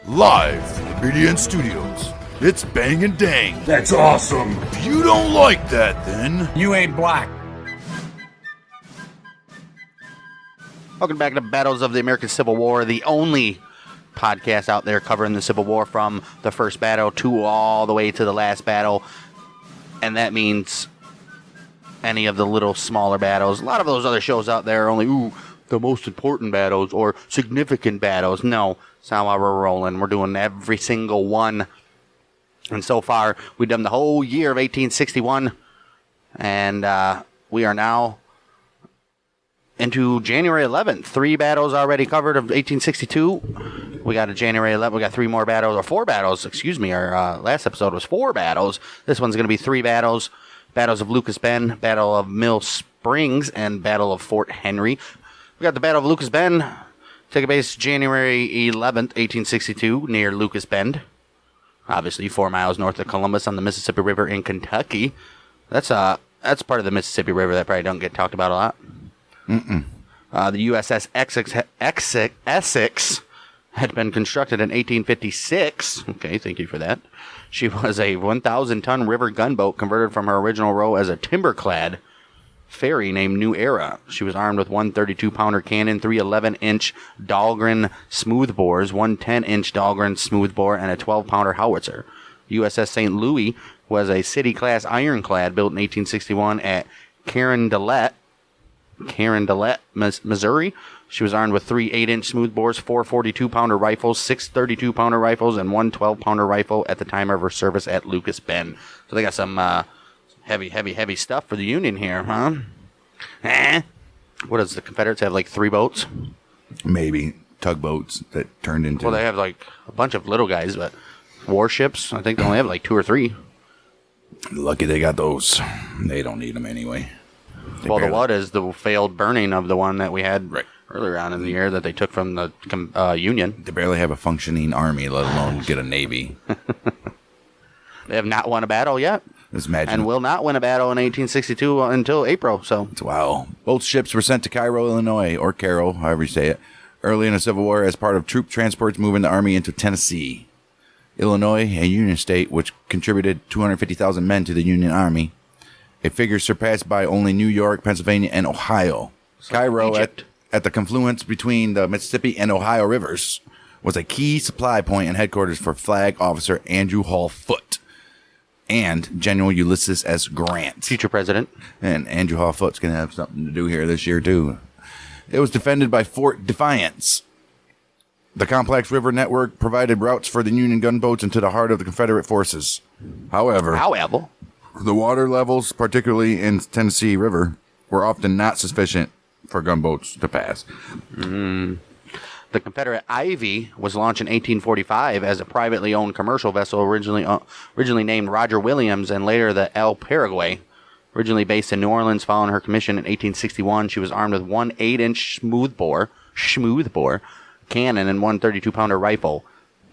Live from the BDN Studios, it's Bang and Dang. That's awesome. If you don't like that, then You ain't black. Welcome back to Battles of the American Civil War, the only podcast out there covering the Civil War from the first battle to all the way to the last battle. And that means any of the little smaller battles. A lot of those other shows out there are only, the most important battles or significant battles. No, it's not how we're rolling. We're doing every single one. And so far, we've done the whole year of 1861. And we are now into January 11th. 3 battles already covered of 1862. We got a January 11th. We got 3 more battles, or 4 battles. Excuse me. Our last episode was 4 battles. This one's going to be 3 battles. Battles of Lucas Bend, Battle of Mill Springs, and Battle of Fort Henry. We got the Battle of Lucas Bend. Take place January 11th, 1862, near Lucas Bend. Obviously, 4 miles north of Columbus on the Mississippi River in Kentucky. That's part of the Mississippi River that probably don't get talked about a lot. The USS Essex had been constructed in 1856. Okay, thank you for that. She was a 1,000-ton river gunboat converted from her original role as a timber-clad ferry named New Era. She was armed with one 32-pounder cannon, 3 11-inch Dahlgren smoothbores, one 10-inch Dahlgren smoothbore, and a 12-pounder howitzer. USS St. Louis was a city-class ironclad built in 1861 at Carondelet, Missouri. She was armed with 3 8-inch smoothbores, 4 42-pounder rifles, 6 32-pounder rifles, and 1 12-pounder rifle at the time of her service at Lucas Bend. So they got some heavy stuff for the Union here, huh? What does the Confederates have, like 3 boats? Maybe tugboats that turned into... Well, they have like a bunch of little guys, but warships, I think they only have like 2 or 3. Lucky they got those. They don't need them anyway. The what is the failed burning of the one that we had earlier on in the year that they took from the Union. They barely have a functioning army, let alone get a navy. They have not won a battle yet. And will not win a battle in 1862 until April. So wow. Both ships were sent to Cairo, Illinois, or Cairo, however you say it, early in the Civil War as part of troop transports moving the army into Tennessee. Illinois, a Union state which contributed 250,000 men to the Union Army, a figure surpassed by only New York, Pennsylvania, and Ohio. So Cairo, at the confluence between the Mississippi and Ohio rivers, was a key supply point and headquarters for Flag Officer Andrew Hall Foote and General Ulysses S. Grant. Future president. And Andrew Hall Foote's going to have something to do here this year, too. It was defended by Fort Defiance. The complex river network provided routes for the Union gunboats into the heart of the Confederate forces. However, the water levels, particularly in Tennessee River, were often not sufficient for gunboats to pass. The Confederate Ivy was launched in 1845 as a privately owned commercial vessel originally named Roger Williams and later the El Paraguay. Originally based in New Orleans following her commission in 1861, she was armed with one 8-inch smoothbore cannon and one 32-pounder rifle.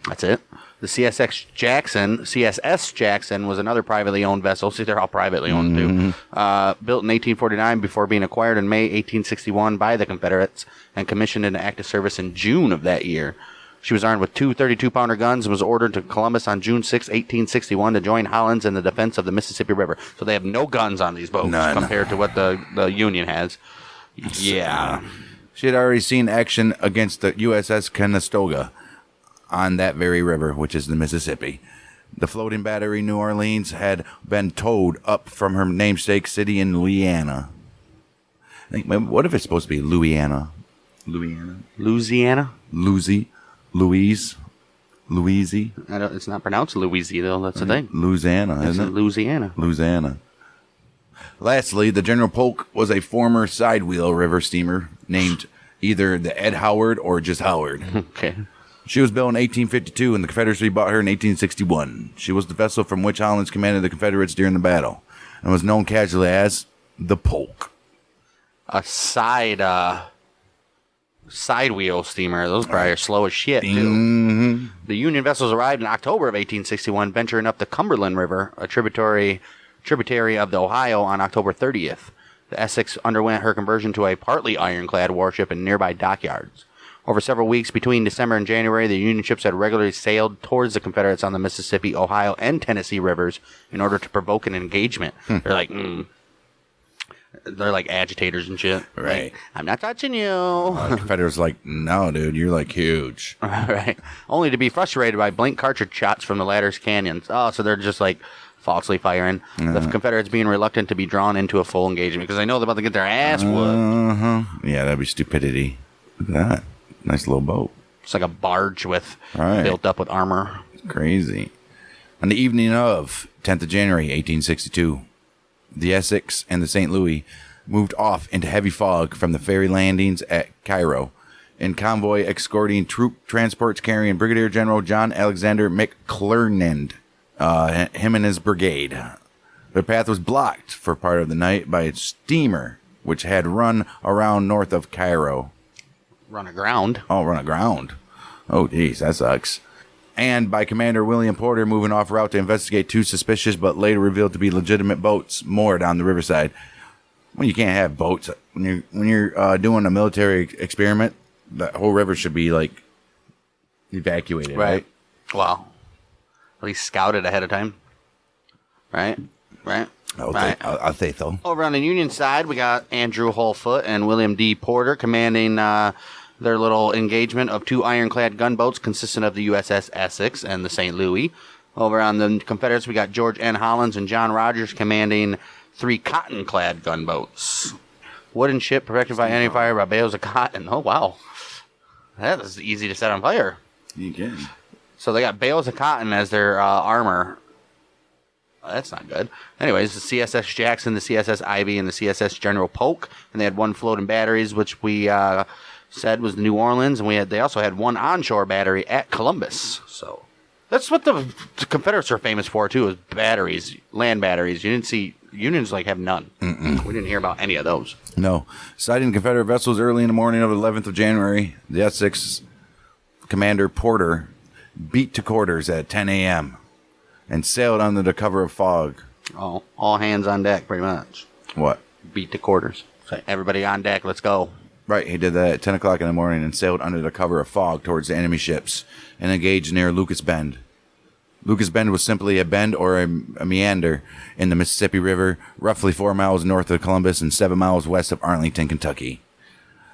That's it. The CSS Jackson was another privately owned vessel. See, they're all privately owned, too. Built in 1849 before being acquired in May 1861 by the Confederates and commissioned into active service in June of that year. She was armed with 2 32-pounder guns and was ordered to Columbus on June 6, 1861 to join Hollins in the defense of the Mississippi River. So they have no guns on these boats compared to what the Union has. Yeah. She had already seen action against the USS Conestoga on that very river, which is the Mississippi. The floating battery New Orleans had been towed up from her namesake city in Louisiana. What if it's supposed to be Louisiana? Louisiana? Louise. It's not pronounced Louise, though. That's the thing. Louisiana, isn't it? Louisiana. Lastly, the General Polk was a former sidewheel river steamer named either the Ed Howard or just Howard. Okay. She was built in 1852, and the Confederacy bought her in 1861. She was the vessel from which Hollins commanded the Confederates during the battle, and was known casually as the Polk. A sidewheel steamer. Those probably are slow as shit, too. Mm-hmm. The Union vessels arrived in October of 1861, venturing up the Cumberland River, a tributary of the Ohio, on October 30th. The Essex underwent her conversion to a partly ironclad warship in nearby dockyards. Over several weeks between December and January, the Union ships had regularly sailed towards the Confederates on the Mississippi, Ohio, and Tennessee rivers in order to provoke an engagement. They're like, they're like agitators and shit. Right. Like, I'm not touching you. The Confederates like, no, dude, you're like huge. Right. Only to be frustrated by blank cartridge shots from the latter's cannons. Oh, so they're just like falsely firing. The Confederates being reluctant to be drawn into a full engagement because they know they're about to get their ass whooped. Yeah, that'd be stupidity. Look at that. Nice little boat. It's like a barge with Right. built up with armor. Crazy. On the evening of 10th of January, 1862, the Essex and the St. Louis moved off into heavy fog from the ferry landings at Cairo in convoy escorting troop transports carrying Brigadier General John Alexander McClernand, him and his brigade. Their path was blocked for part of the night by a steamer which had run around north of Cairo. Run aground. Oh, run aground. Oh, geez, that sucks. And by Commander William Porter moving off route to investigate two suspicious but later revealed to be legitimate boats moored on the riverside. Well, you can't have boats when you're doing a military experiment. The whole river should be like evacuated, right? Well, at least scouted ahead of time. Right. I'll say so. Over on the Union side, we got Andrew Holfoot and William D. Porter commanding their little engagement of two ironclad gunboats consisting of the USS Essex and the St. Louis. Over on the Confederates, we got George N. Hollins and John Rogers commanding three cotton-clad gunboats. Wooden ship protected by enemy fire by bales of cotton. Oh, wow. That is easy to set on fire. You can. So they got bales of cotton as their armor. That's not good. Anyways, the CSS Jackson, the CSS Ivy, and the CSS General Polk, and they had one floating batteries, which we said was New Orleans, and they also had one onshore battery at Columbus. So that's what the Confederates are famous for too, is batteries, land batteries. You didn't see Unions like have none. We didn't hear about any of those. No. Sighting Confederate vessels early in the morning of the 11th of January, the Essex Commander Porter beat to quarters at 10 a.m. and sailed under the cover of fog. Oh, all hands on deck, pretty much. What? Beat to quarters. Say, everybody on deck, let's go. Right, he did that at 10 o'clock in the morning and sailed under the cover of fog towards the enemy ships and engaged near Lucas Bend. Lucas Bend was simply a bend or a meander in the Mississippi River, roughly 4 miles north of Columbus and 7 miles west of Arlington, Kentucky.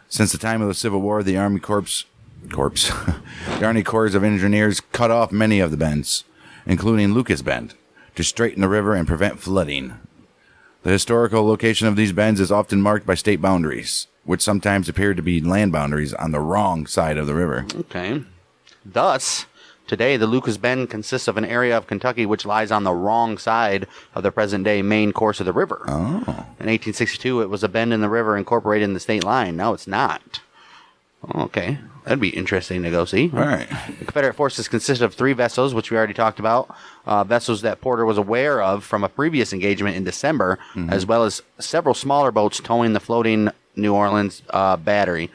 Since the time of the Civil War, the Army the Army Corps of Engineers cut off many of the bends, including Lucas Bend, to straighten the river and prevent flooding. The historical location of these bends is often marked by state boundaries, which sometimes appear to be land boundaries on the wrong side of the river. Okay. Thus, today the Lucas Bend consists of an area of Kentucky which lies on the wrong side of the present-day main course of the river. Oh. In 1862, it was a bend in the river incorporated in the state line. Now it's not. Okay. That'd be interesting to go see. All right. The Confederate forces consisted of 3 vessels, which we already talked about, vessels that Porter was aware of from a previous engagement in December, as well as several smaller boats towing the floating New Orleans battery.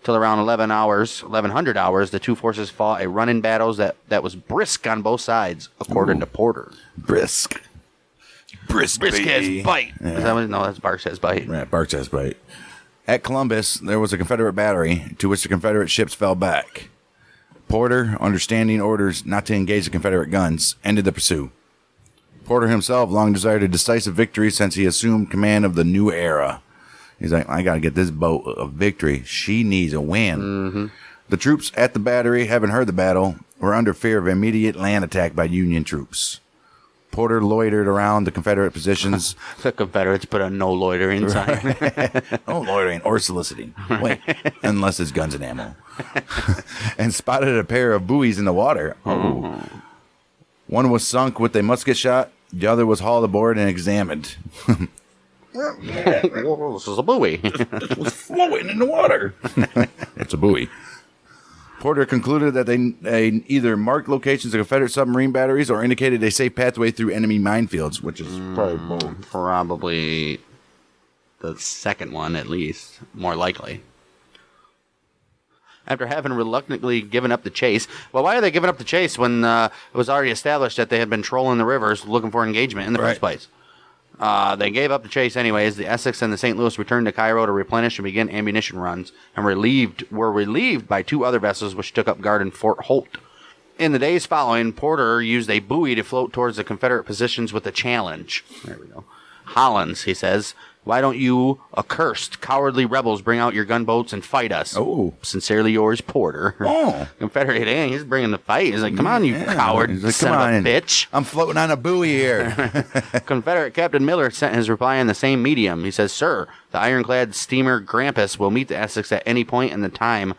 Till around 1100 hours, the two forces fought a run-in battles that was brisk on both sides, according to Porter. Brisk. Brisk as bite. Yeah. Is that what, no, that's Barks as bite. Right, Barks as bite. At Columbus, there was a Confederate battery to which the Confederate ships fell back. Porter, understanding orders not to engage the Confederate guns, ended the pursuit. Porter himself long desired a decisive victory since he assumed command of the new era. He's like, I got to get this boat a victory. She needs a win. The troops at the battery, having heard the battle, were under fear of immediate land attack by Union troops. Porter loitered around the Confederate positions. The Confederates put a no loitering sign. No loitering or soliciting. Wait, unless it's guns and ammo. And spotted a pair of buoys in the water. Oh. One was sunk with a musket shot. The other was hauled aboard and examined. This is a buoy. It was flowing in the water. It's a buoy. Porter concluded that they either marked locations of Confederate submarine batteries or indicated a safe pathway through enemy minefields, which is Probably the second one, at least. More likely. After having reluctantly given up the chase. Well, why are they giving up the chase when it was already established that they had been trolling the rivers looking for engagement in the first place? They gave up the chase anyways. The Essex and the St. Louis returned to Cairo to replenish and begin ammunition runs, and were relieved by 2 other vessels which took up guard in Fort Holt. In the days following, Porter used a buoy to float towards the Confederate positions with a challenge. There we go. Hollins, he says, why don't you accursed, cowardly rebels bring out your gunboats and fight us? Oh. Sincerely yours, Porter. Oh. Confederate, he's bringing the fight. He's like, come on, you coward, He's like, son come of on, a bitch. I'm floating on a buoy here. Confederate Captain Miller sent his reply in the same medium. He says, sir, the ironclad steamer Grampus will meet the Essex at any point in time,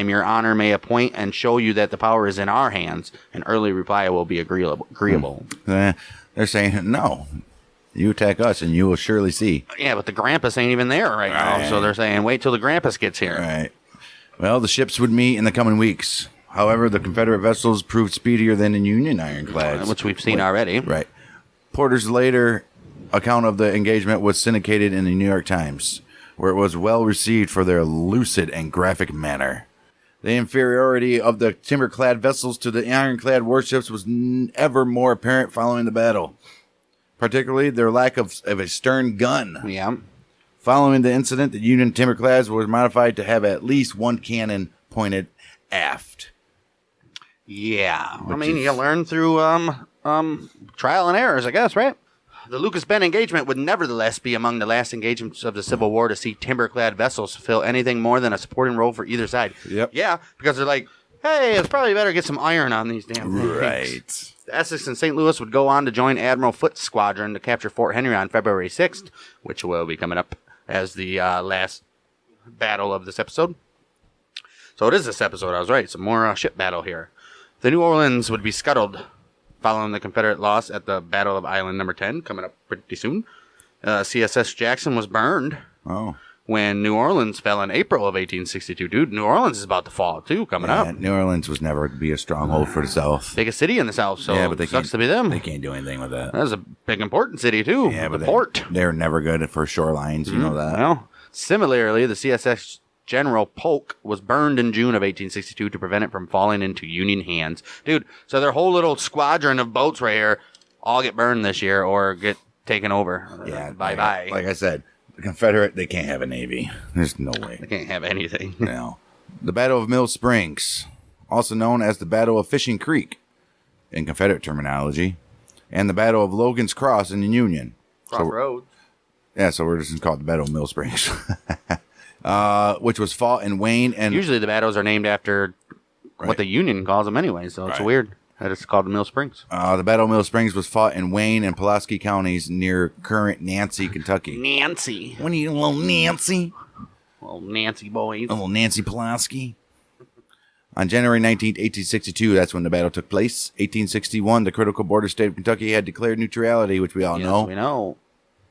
your honor may appoint and show you that the power is in our hands. An early reply will be agreeable. They're saying, no, you attack us and you will surely see. Yeah, but the Grampus ain't even there right now. So they're saying, wait till the Grampus gets here. Right. Well, the ships would meet in the coming weeks. However, the Confederate vessels proved speedier than the Union ironclads. Which we've seen already. Right. Porter's later account of the engagement was syndicated in the New York Times, where it was well received for their lucid and graphic manner. The inferiority of the timber-clad vessels to the ironclad warships was ever more apparent following the battle, particularly their lack of a stern gun. Yeah. Following the incident, the Union timber-clads were modified to have at least one cannon pointed aft. Yeah. You learn through trial and errors, I guess, right? The Lucas Bend engagement would nevertheless be among the last engagements of the Civil War to see timber-clad vessels fulfill anything more than a supporting role for either side. Yep. Yeah, because they're like, hey, it's probably better to get some iron on these damn things. Right. The Essex and St. Louis would go on to join Admiral Foote's squadron to capture Fort Henry on February 6th, which will be coming up as the last battle of this episode. So it is this episode, I was right. Some more ship battle here. The New Orleans would be scuttled following the Confederate loss at the Battle of Island No. 10, coming up pretty soon. CSS Jackson was burned when New Orleans fell in April of 1862. Dude, New Orleans is about to fall, too, coming up. New Orleans was never to be a stronghold for the South. Biggest city in the South, so yeah, but they sucks to be them. They can't do anything with that. That's a big, important city, too. Yeah, but the port. They're never good for shorelines, you know that. Well, similarly, the CSS General Polk was burned in June of 1862 to prevent it from falling into Union hands. Dude, so their whole little squadron of boats right here all get burned this year or get taken over. Yeah. Bye-bye. Like I said, the Confederate, they can't have a Navy. There's no way. They can't have anything. No. The Battle of Mill Springs, also known as the Battle of Fishing Creek in Confederate terminology, and the Battle of Logan's Cross in the Union. Crossroads. So we're just called the Battle of Mill Springs. Which was fought in Wayne and... Usually the battles are named after what the Union calls them anyway, so it's weird that it's called the Mill Springs. The Battle of Mill Springs was fought in Wayne and Pulaski counties near current Nancy, Kentucky. Nancy. When you little Nancy? Little Nancy boys. Little Nancy Pulaski. On January 19th, 1862, that's when the battle took place. 1861, the critical border state of Kentucky had declared neutrality, which we all know. Yes, we know.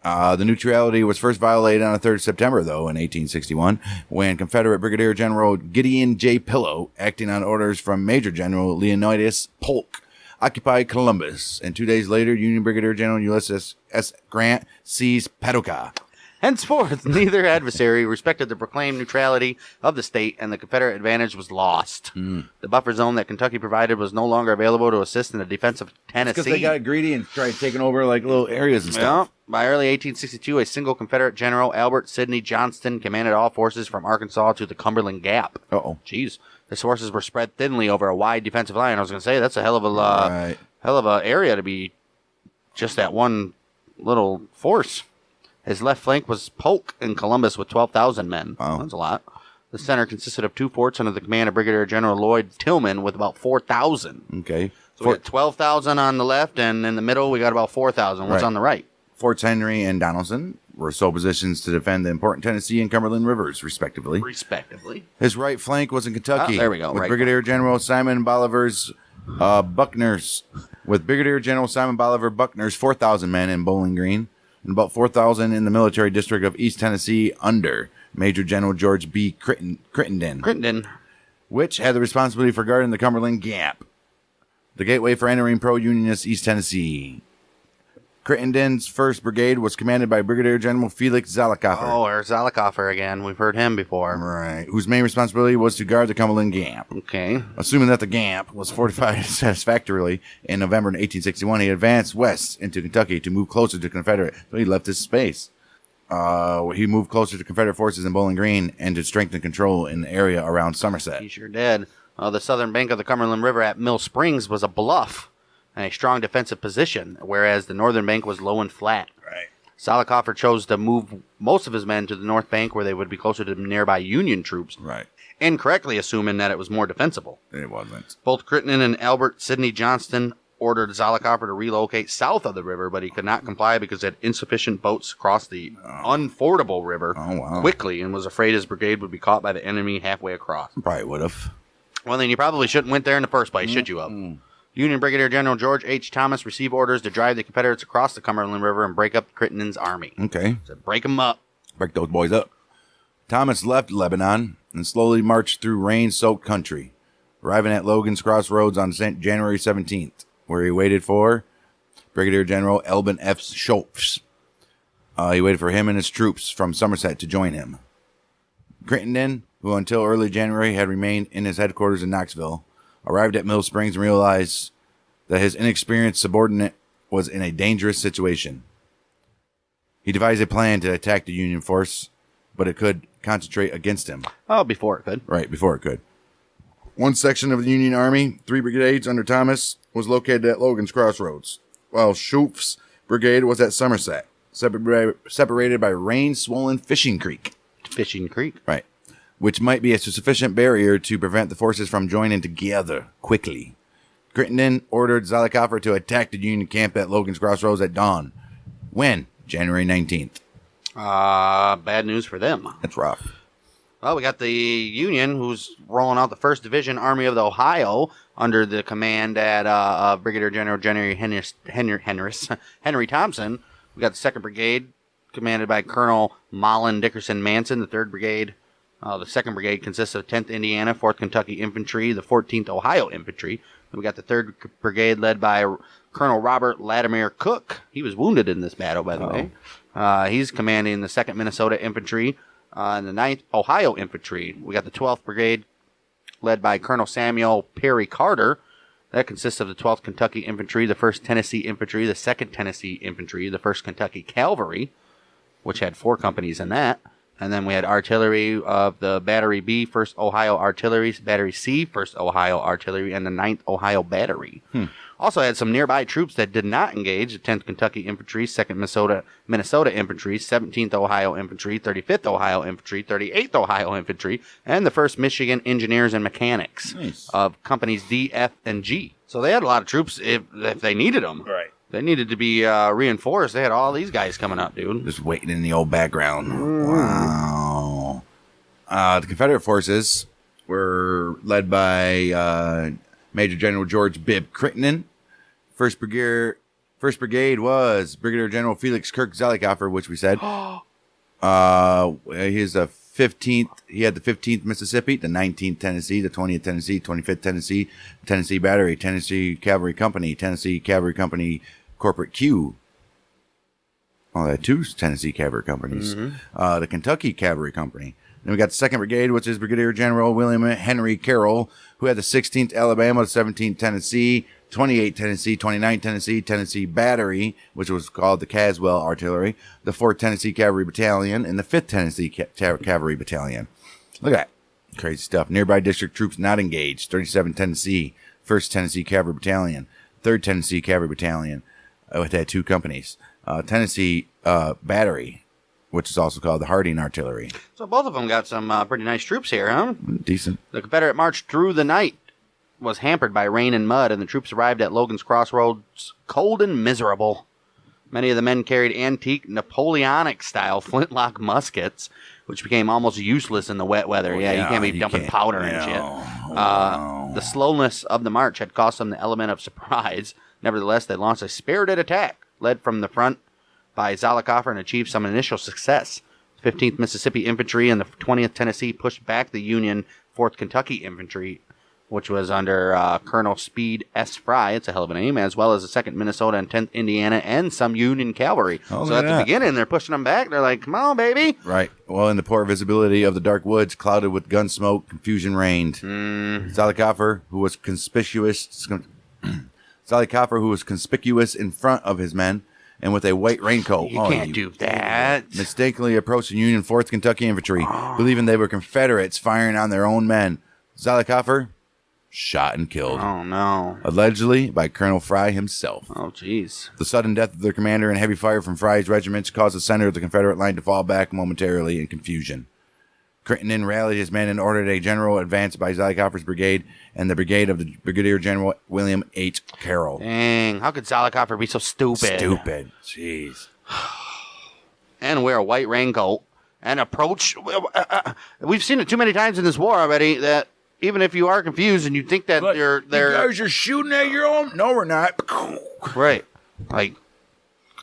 The neutrality was first violated on the 3rd of September, though, in 1861, when Confederate Brigadier General Gideon J. Pillow, acting on orders from Major General Leonidas Polk, occupied Columbus. And 2 days later, Union Brigadier General Ulysses S. Grant seized Paducah. Henceforth, neither adversary respected the proclaimed neutrality of the state, and the Confederate advantage was lost. The buffer zone that Kentucky provided was no longer available to assist in the defense of Tennessee. Because they got greedy and tried taking over like little areas and stuff. Yeah. By early 1862, a single Confederate general, Albert Sidney Johnston, commanded all forces from Arkansas to the Cumberland Gap. Uh-oh. Jeez. His forces were spread thinly over a wide defensive line. I was going to say, that's a hell of a area to be just that one little force. His left flank was Polk in Columbus with 12,000 men. Wow. That's a lot. The center consisted of 2 forts under the command of Brigadier General Lloyd Tillman with about 4,000. Okay. So we got 12,000 on the left, and in the middle we got about 4,000. What's on the right? Forts Henry and Donelson were sole positions to defend the important Tennessee and Cumberland rivers, respectively. His right flank was in Kentucky. There we go. With right. Brigadier General Simon Bolivar's Buckner's 4,000 men in Bowling Green, and about 4,000 in the military district of East Tennessee under Major General George B. Crittenden, which had the responsibility for guarding the Cumberland Gap, the gateway for entering pro-Unionist East Tennessee. Crittenden's 1st Brigade was commanded by Brigadier General Felix Zalakoffer. Oh, there's Zalakoffer again. We've heard him before. Right. Whose main responsibility was to guard the Cumberland Gap. Okay. Assuming that the Gap was fortified satisfactorily in November 1861, he advanced west into Kentucky to move closer to Confederate. So he left his space. He moved closer to Confederate forces in Bowling Green and to strengthen control in the area around Somerset. He sure did. The southern bank of the Cumberland River at Mill Springs was a bluff and a strong defensive position, whereas the northern bank was low and flat. Right. Zalakoffer chose to move most of his men to the north bank where they would be closer to nearby Union troops. Right. Incorrectly assuming that it was more defensible. It wasn't. Both Crittenden and Albert Sidney Johnston ordered Zalakoffer to relocate south of the river, but he could not comply because he had insufficient boats across the unfordable river quickly and was afraid his brigade would be caught by the enemy halfway across. Probably would have. Well, then you probably shouldn't went there in the first place, should you have? Union Brigadier General George H. Thomas received orders to drive the Confederates across the Cumberland River and break up Crittenden's army. Okay. So break them up. Break those boys up. Thomas left Lebanon and slowly marched through rain-soaked country, arriving at Logan's Crossroads on January 17th, where he waited for Brigadier General Elbin F. Schultz. He waited for him and his troops from Somerset to join him. Crittenden, who until early January had remained in his headquarters in Knoxville, arrived at Mill Springs and realized that his inexperienced subordinate was in a dangerous situation. He devised a plan to attack the Union force, but it could concentrate against him. Oh, before it could. Right, before it could. One section of the Union Army, 3 brigades under Thomas, was located at Logan's Crossroads, while Schultz's brigade was at Somerset, separated by rain-swollen Fishing Creek. Fishing Creek. Right. Which might be a sufficient barrier to prevent the forces from joining together quickly. Crittenden ordered Zalakoffer to attack the Union camp at Logan's Crossroads at dawn. When? January 19th. Bad news for them. That's rough. Well, we got the Union, who's rolling out the 1st Division Army of the Ohio under the command at Brigadier General Henry Thompson. We got the 2nd Brigade, commanded by Colonel Mullen Dickerson Manson. The 3rd Brigade, the 2nd Brigade consists of 10th Indiana, 4th Kentucky Infantry, the 14th Ohio Infantry. Then we got the 3rd Brigade led by Colonel Robert Latimer Cook. He was wounded in this battle, by the way. He's commanding the 2nd Minnesota Infantry and the 9th Ohio Infantry. We got the 12th Brigade led by Colonel Samuel Perry Carter. That consists of the 12th Kentucky Infantry, the 1st Tennessee Infantry, the 2nd Tennessee Infantry, the 1st Kentucky Cavalry, which had 4 companies in that. And then we had artillery of the Battery B, 1st Ohio Artillery, Battery C, 1st Ohio Artillery, and the 9th Ohio Battery. Also had some nearby troops that did not engage, the 10th Kentucky Infantry, 2nd Minnesota Infantry, 17th Ohio Infantry, 35th Ohio Infantry, 38th Ohio Infantry, and the 1st Michigan Engineers and Mechanics of companies D, F, and G. So they had a lot of troops if they needed them. Right. They needed to be reinforced. They had all these guys coming up, dude. Just waiting in the old background. Wow. The Confederate forces were led by Major General George Bibb Crittenden. First Brigade was Brigadier General Felix Kirk Zalakoffer, which we said. He's the 15th. He had the 15th Mississippi, the 19th Tennessee, the 20th Tennessee, 25th Tennessee, Tennessee Battery, Tennessee Cavalry Company, Tennessee Cavalry Company Corporate Q. Oh, they had 2 Tennessee Cavalry Companies. The Kentucky Cavalry Company. Then we got the 2nd Brigade, which is Brigadier General William Henry Carroll, who had the 16th Alabama, the 17th Tennessee, 28th Tennessee, 29th Tennessee, Tennessee Battery, which was called the Caswell Artillery, the 4th Tennessee Cavalry Battalion, and the 5th Tennessee Cavalry Battalion. Look at that. Crazy stuff. Nearby district troops not engaged. 37th Tennessee, 1st Tennessee Cavalry Battalion, 3rd Tennessee Cavalry Battalion, which had 2 companies. Tennessee Battery, which is also called the Harding Artillery. So both of them got some pretty nice troops here, huh? Decent. The Confederate march through the night was hampered by rain and mud, and the troops arrived at Logan's Crossroads cold and miserable. Many of the men carried antique Napoleonic-style flintlock muskets, which became almost useless in the wet weather. You can't be dumping powder and shit. The slowness of the march had cost them the element of surprise. Nevertheless, they launched a spirited attack, led from the front by Zalakoffer, and achieved some initial success. The 15th Mississippi Infantry and the 20th Tennessee pushed back the Union 4th Kentucky Infantry which was under Colonel Speed S. Fry. It's a hell of a name, as well as the 2nd Minnesota and 10th Indiana and some Union cavalry. Oh, so at the beginning, they're pushing them back. They're like, come on, baby. Right. Well, in the poor visibility of the dark woods, clouded with gun smoke, confusion reigned. Zollicoffer, who was conspicuous in front of his men, and with a white raincoat. You can't do that. Mistakenly approached the Union 4th Kentucky Infantry, believing they were Confederates firing on their own men. Zollicoffer shot and killed. Oh, no. Allegedly by Colonel Fry himself. Oh, jeez. The sudden death of their commander and heavy fire from Fry's regiments caused the center of the Confederate line to fall back momentarily in confusion. Crittenden rallied his men and ordered a general advance by Zollicoffer's brigade and the brigade of the Brigadier General William H. Carroll. Dang, how could Zollicoffer be so stupid? Jeez. And wear a white raincoat and approach. We've seen it too many times in this war already that even if you are confused and you think that they're... You guys are shooting at your own... No, we're not. Right. Like,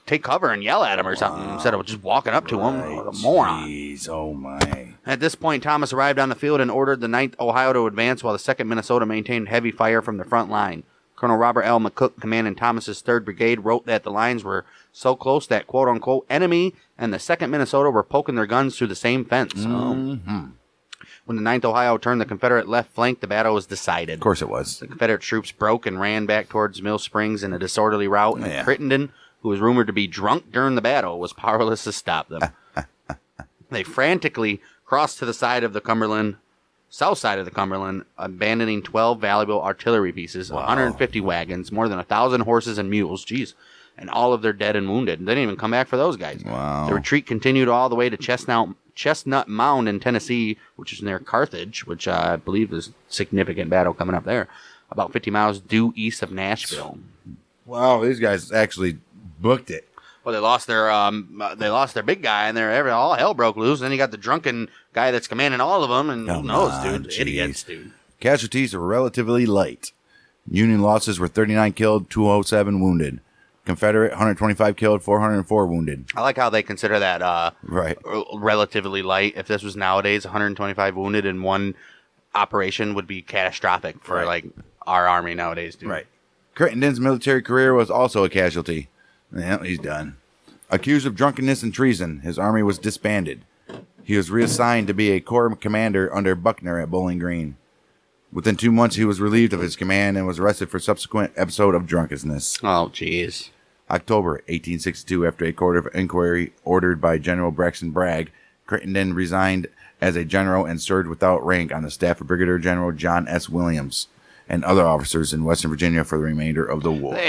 take cover and yell at him or something instead of just walking up to him. What a moron. Jeez, oh my. At this point, Thomas arrived on the field and ordered the 9th Ohio to advance while the 2nd Minnesota maintained heavy fire from the front line. Colonel Robert L. McCook, commanding Thomas's 3rd Brigade, wrote that the lines were so close that, quote-unquote, enemy and the 2nd Minnesota were poking their guns through the same fence. When the 9th Ohio turned the Confederate left flank, the battle was decided. Of course it was. The Confederate troops broke and ran back towards Mill Springs in a disorderly route, and Crittenden, who was rumored to be drunk during the battle, was powerless to stop them. They frantically crossed to the side of the Cumberland, south side of the Cumberland, abandoning 12 valuable artillery pieces, 150 wagons, more than 1,000 horses and mules, and all of their dead and wounded. They didn't even come back for those guys. Wow. The retreat continued all the way to Chestnut Mound in Tennessee, which is near Carthage, which I believe is a significant battle coming up there, about 50 miles due east of Nashville. Wow, these guys actually booked it. Well, they lost their big guy, and all hell broke loose. And then you got the drunken guy that's commanding all of them, and who knows, dude? Idiots, dude. Casualties were relatively light. Union losses were 39 killed, 207 wounded. Confederate, 125 killed, 404 wounded. I like how they consider that right. Relatively light. If this was nowadays, 125 wounded in one operation would be catastrophic for like our army nowadays, dude. Right. Crittenden's military career was also a casualty. Yeah, he's done. Accused of drunkenness and treason, his army was disbanded. He was reassigned to be a corps commander under Buckner at Bowling Green. Within 2 months, he was relieved of his command and was arrested for subsequent episode of drunkenness. Oh, jeez. October 1862, after a court of inquiry ordered by General Braxton Bragg, Crittenden resigned as a general and served without rank on the staff of Brigadier General John S. Williams and other officers in Western Virginia for the remainder of the war.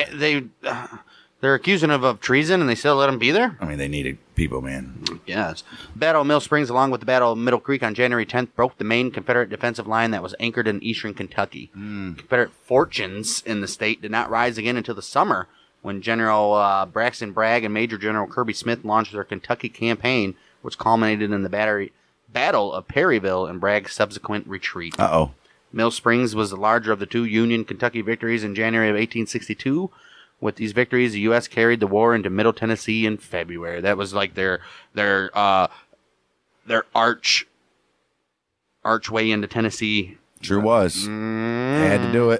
They're accusing him of treason, and they still let him be there? I mean, they needed people, man. Yes. Battle of Mill Springs, along with the Battle of Middle Creek on January 10th, broke the main Confederate defensive line that was anchored in eastern Kentucky. Confederate fortunes in the state did not rise again until the summer, when General Braxton Bragg and Major General Kirby Smith launched their Kentucky campaign, which culminated in the Battle of Perryville and Bragg's subsequent retreat. Uh-oh. Mill Springs was the larger of the two Union Kentucky victories in January of 1862. With these victories, the U.S. carried the war into Middle Tennessee in February. That was like their archway into Tennessee. Sure was. Had to do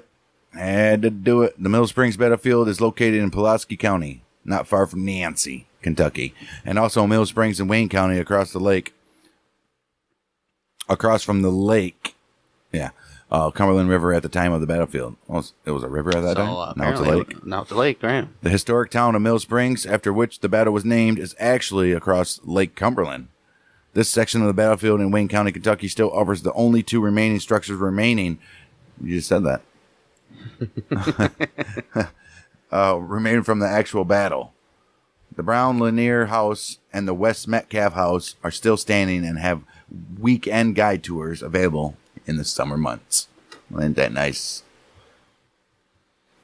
it. The Mill Springs battlefield is located in Pulaski County, not far from Nancy, Kentucky, and also Mill Springs in Wayne County across from the lake. Yeah. Cumberland River at the time of the battlefield. Well, it was a river at that time? Now it's a lake. Now it's a lake, right? The historic town of Mill Springs, after which the battle was named, is actually across Lake Cumberland. This section of the battlefield in Wayne County, Kentucky still offers the only two remaining structures remaining. You just said that. Remaining from the actual battle. The Brown Lanier House and the West Metcalf House are still standing and have weekend guide tours available in the summer months. Well, isn't that nice?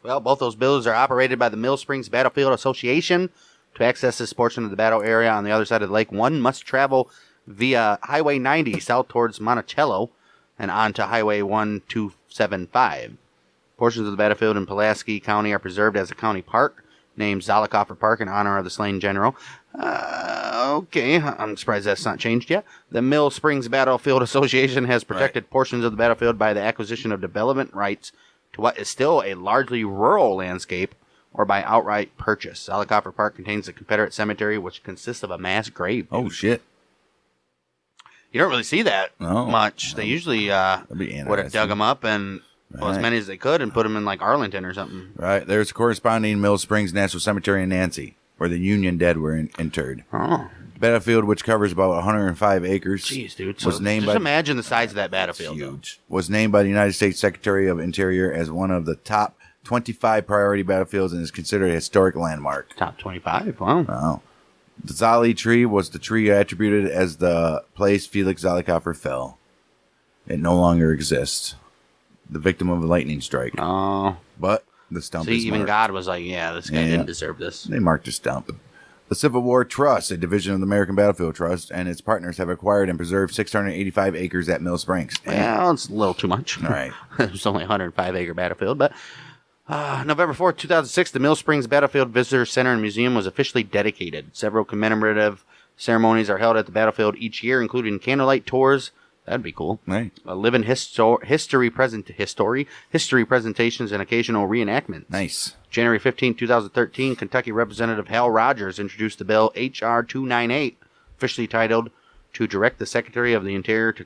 Well, both those buildings are operated by the Mill Springs Battlefield Association. To access this portion of the battle area on the other side of the lake, one must travel via Highway 90 south towards Monticello and on to Highway 1275. Portions of the battlefield in Pulaski County are preserved as a county park. named Zollicoffer Park in honor of the slain general. Okay, I'm surprised that's not changed yet. The Mill Springs Battlefield Association has protected portions of the battlefield by the acquisition of development rights to what is still a largely rural landscape or by outright purchase. Zollicoffer Park contains a Confederate cemetery which consists of a mass grave. Oh, shit. You don't really see that No. much. They usually would have dug them up and as many as they could and put them in like Arlington or something. Right. There's a corresponding Mill Springs National Cemetery in Nancy, where the Union dead were interred. Oh. The battlefield, which covers about 105 acres, Jeez, dude. was named just imagine the size of that battlefield. huge. Was named by the United States Secretary of Interior as one of the top 25 priority battlefields and is considered a historic landmark. Top 25. Wow. Wow. The Zolli tree was the tree attributed as the place Felix Zollicoffer fell. It no longer exists. The victim of a lightning strike. Oh. But the stump See, is even marked. God was like, yeah, this guy didn't deserve this. They marked a stump. The Civil War Trust, a division of the American Battlefield Trust, and its partners have acquired and preserved 685 acres at Mill Springs. Well, it's a little too much. All right. It was only a 105-acre battlefield, but November 4th, 2006, the Mill Springs Battlefield Visitor Center and Museum was officially dedicated. Several commemorative ceremonies are held at the battlefield each year, including candlelight tours. That'd be cool. Right. Live-in history presentations and occasional reenactments. Nice. January 15, 2013, Kentucky Representative Hal Rogers introduced the bill H.R. 298, officially titled, "To direct the Secretary of the Interior to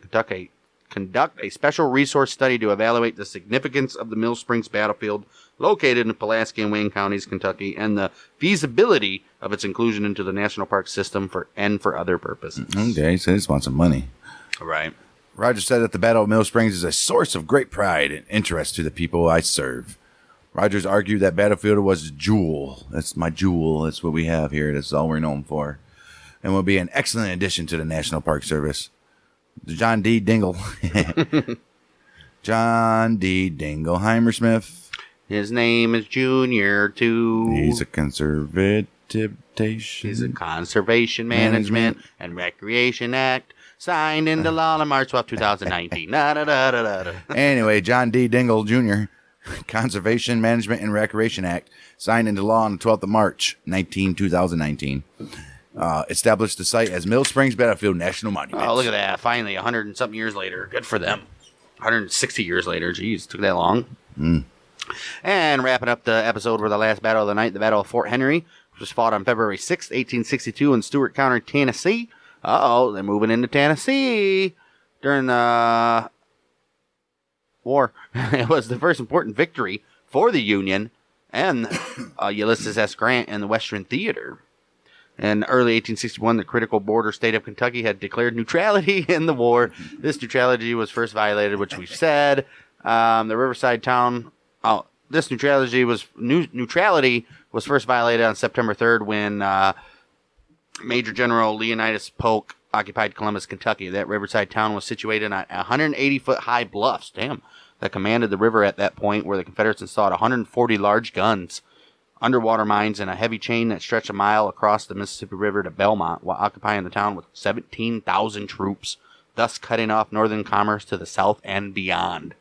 conduct a special resource study to evaluate the significance of the Mill Springs battlefield located in Pulaski and Wayne counties, Kentucky, and the feasibility of its inclusion into the national park system for other purposes." Okay, so they just want some money. Right. Rogers said that the Battle of Mill Springs is a source of great pride and interest to the people I serve. Rogers argued that battlefield was a jewel. That's my jewel. That's what we have here. That's all we're known for. And will be an excellent addition to the National Park Service. John D. Dingle. John D. Dingleheimer Smith. His name is Junior, too. He's a conservative. He's a Conservation Management and Recreation Act signed into law on March 12, 2019. Anyway, John D. Dingle Jr., Conservation Management and Recreation Act, signed into law on the 12th of March, 2019. Established the site as Mill Springs Battlefield National Monument. Oh, look at that. Finally, 100 and something years later. Good for them. 160 years later. Jeez, took that long. And wrapping up the episode with the last battle of the night, the Battle of Fort Henry, which was fought on February 6th, 1862 in Stewart County, Tennessee. Uh-oh, they're moving into Tennessee during the war. It was the first important victory for the Union and Ulysses S. Grant in the Western Theater. In early 1861, the critical border state of Kentucky had declared neutrality in the war. This neutrality was first violated, which we've said. The riverside town... this neutrality was first violated on September 3rd when Major General Leonidas Polk occupied Columbus, Kentucky. That riverside town was situated on 180-foot high bluffs, that commanded the river at that point, where the Confederates installed 140 large guns, underwater mines, and a heavy chain that stretched a mile across the Mississippi River to Belmont, while occupying the town with 17,000 troops, thus cutting off northern commerce to the south and beyond.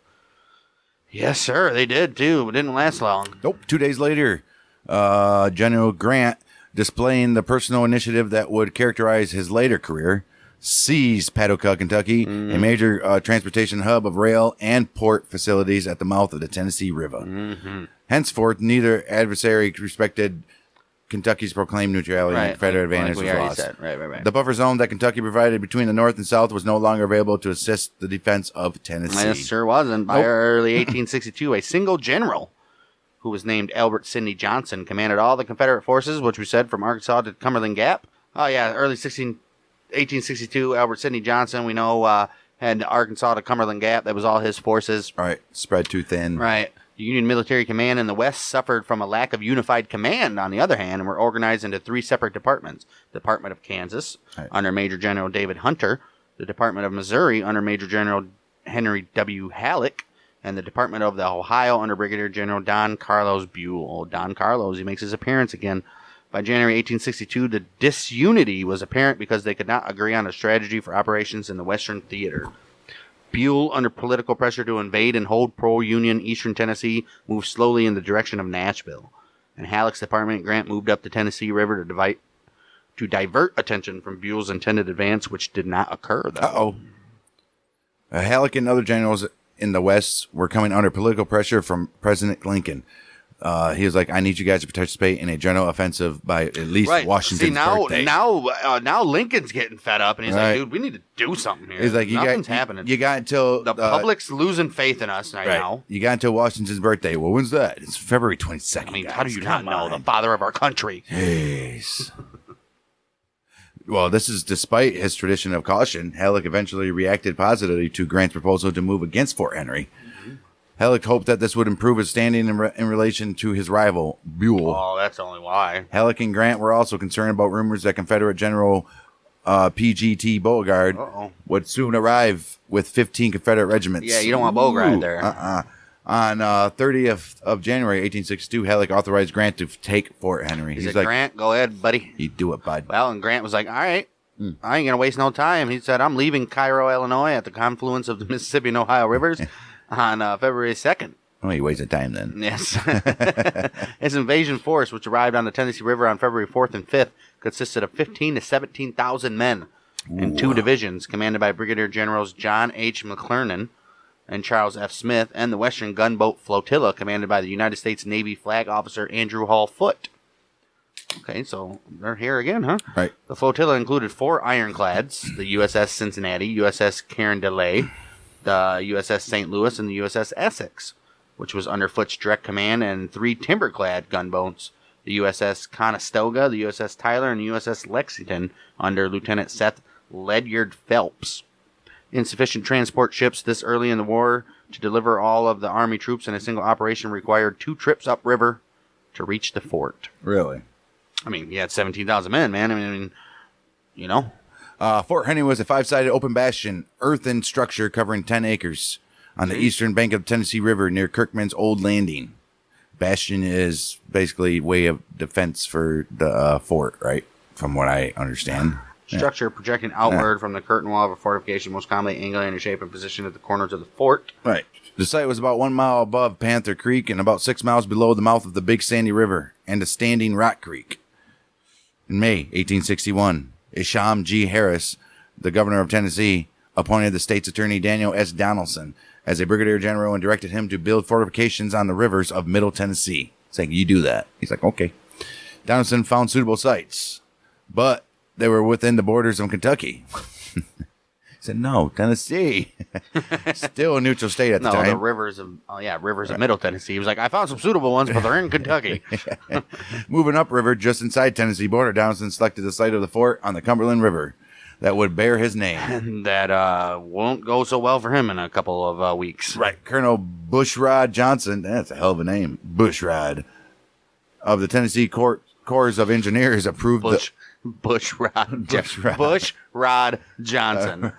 Yes, sir, they did, too, but it didn't last long. Nope. 2 days later, General Grant, displaying the personal initiative that would characterize his later career, seized Paducah, Kentucky, a major transportation hub of rail and port facilities at the mouth of the Tennessee River. Henceforth, neither adversary respected Kentucky's proclaimed neutrality and Confederate advantage was lost. Right. The buffer zone that Kentucky provided between the North and South was no longer available to assist the defense of Tennessee. Yes, sure wasn't. By early 1862, a single general who was named Albert Sidney Johnson commanded all the Confederate forces, which we said from Arkansas to Cumberland Gap. Oh, yeah, 1862, Albert Sidney Johnson, we know, had Arkansas to Cumberland Gap. That was all his forces. Right, spread too thin. Right. The Union military command in the West suffered from a lack of unified command, on the other hand, and were organized into three separate departments. The Department of Kansas, under Major General David Hunter, the Department of Missouri, under Major General Henry W. Halleck, and the Department of the Ohio, under Brigadier General Don Carlos Buell. Don Carlos, he makes his appearance again. By January 1862, the disunity was apparent because they could not agree on a strategy for operations in the Western Theater. Buell, under political pressure to invade and hold pro-Union eastern Tennessee, moved slowly in the direction of Nashville. and Halleck's department, Grant moved up the Tennessee River to divert attention from Buell's intended advance, which did not occur, though. Uh-oh. Halleck and other generals in the West were coming under political pressure from President Lincoln. He was like, I need you guys to participate in a general offensive by at least Washington's birthday. Now Lincoln's getting fed up, and he's like, dude, we need to do something here. He's like, nothing's happening. You got until... the public's losing faith in us right now. You got until Washington's birthday. Well, when's that? It's February 22nd, I mean, guys. how do you not know the father of our country? Jeez. Well, this is despite his tradition of caution. Halleck eventually reacted positively to Grant's proposal to move against Fort Henry. Halleck hoped that this would improve his standing in relation to his rival, Buell. Oh, that's only why. Halleck and Grant were also concerned about rumors that Confederate General P.G.T. Beauregard would soon arrive with 15 Confederate regiments. Yeah, you don't want Beauregard there. On 30th of January, 1862, Halleck authorized Grant to take Fort Henry. He's like, Grant, go ahead, buddy. You do it, bud. Well, and Grant was like, all right, I ain't going to waste no time. He said, I'm leaving Cairo, Illinois at the confluence of the Mississippi and Ohio rivers on February 2nd. Oh, he wasted time then. Yes. His invasion force, which arrived on the Tennessee River on February 4th and 5th, consisted of 15,000 to 17,000 men in 2 divisions, commanded by Brigadier Generals John H. McClernand and Charles F. Smith, and the Western Gunboat Flotilla, commanded by the United States Navy Flag Officer Andrew Hall Foote. Okay, so they're here again, huh? Right. The flotilla included 4 ironclads, the USS Cincinnati, USS Carondelet, the USS St. Louis, and the USS Essex, which was under Foote's direct command, and 3 timber-clad gunboats, the USS Conestoga, the USS Tyler, and the USS Lexington, under Lieutenant Seth Ledyard Phelps. Insufficient transport ships this early in the war to deliver all of the Army troops in a single operation required 2 trips upriver to reach the fort. Really? I mean, you had 17,000 men, man. I mean, you know. Fort Henry was a 5-sided open bastion, earthen structure covering 10 acres on the eastern bank of the Tennessee River near Kirkman's Old Landing. Bastion is basically way of defense for the fort, right? From what I understand. Structure projecting outward from the curtain wall of a fortification, most commonly angular in shape and positioned at the corners of the fort. Right. The site was about 1 mile above Panther Creek and about 6 miles below the mouth of the Big Sandy River and the Standing Rock Creek. In May 1861, Isham G. Harris, the governor of Tennessee, appointed the state's attorney Daniel S. Donaldson as a brigadier general and directed him to build fortifications on the rivers of Middle Tennessee. Saying, you do that. He's like, okay. Donaldson found suitable sites, but they were within the borders of Kentucky. He said, no, Tennessee. Still a neutral state at the time. No, the rivers of, rivers of Middle Tennessee. He was like, I found some suitable ones, but they're in Kentucky. Moving upriver just inside Tennessee border, Donaldson selected the site of the fort on the Cumberland River that would bear his name. That won't go so well for him in a couple of weeks. Right. Colonel Bushrod Johnson, that's a hell of a name, Bushrod, of the Tennessee Corps of Engineers approved Bushrod Johnson.